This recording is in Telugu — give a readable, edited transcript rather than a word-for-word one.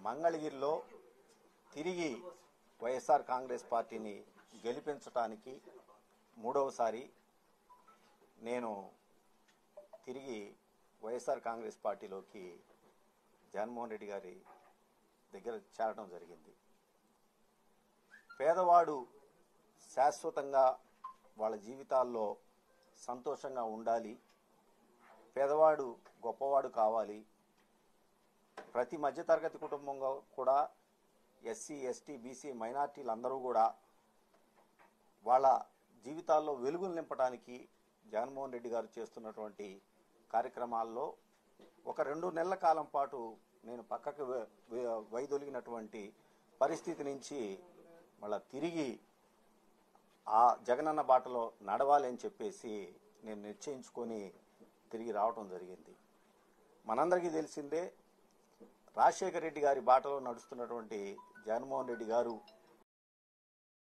మంగళగిరిలో తిరిగి వైఎస్ఆర్ కాంగ్రెస్ పార్టీని గెలిపించడానికి మూడవసారి నేను తిరిగి వైఎస్ఆర్ కాంగ్రెస్ పార్టీలోకి జగన్మోహన్ రెడ్డి గారి దగ్గర చేరడం జరిగింది. పేదవాడు శాశ్వతంగా వాళ్ళ జీవితాల్లో సంతోషంగా ఉండాలి, పేదవాడు గొప్పవాడు కావాలి, ప్రతి మధ్యతరగతి కుటుంబంలో కూడా ఎస్సీ ఎస్టీ బీసీ మైనార్టీలందరూ కూడా వాళ్ళ జీవితాల్లో వెలుగులు నింపడానికి జగన్మోహన్ రెడ్డి గారు చేస్తున్నటువంటి కార్యక్రమాల్లో ఒక 2 నెలల కాలం పాటు నేను పక్కకు వైదొలిగినటువంటి పరిస్థితి నుంచి మళ్ళా తిరిగి ఆ జగనన్న బాటలో నడవాలి అని చెప్పేసి నేను నిశ్చయించుకొని తిరిగి రావటం జరిగింది. మనందరికీ తెలిసిందే, రాజశేఖర రెడ్డి గారి బాటలో నడుస్తున్నటువంటి జగన్మోహన్ రెడ్డి గారు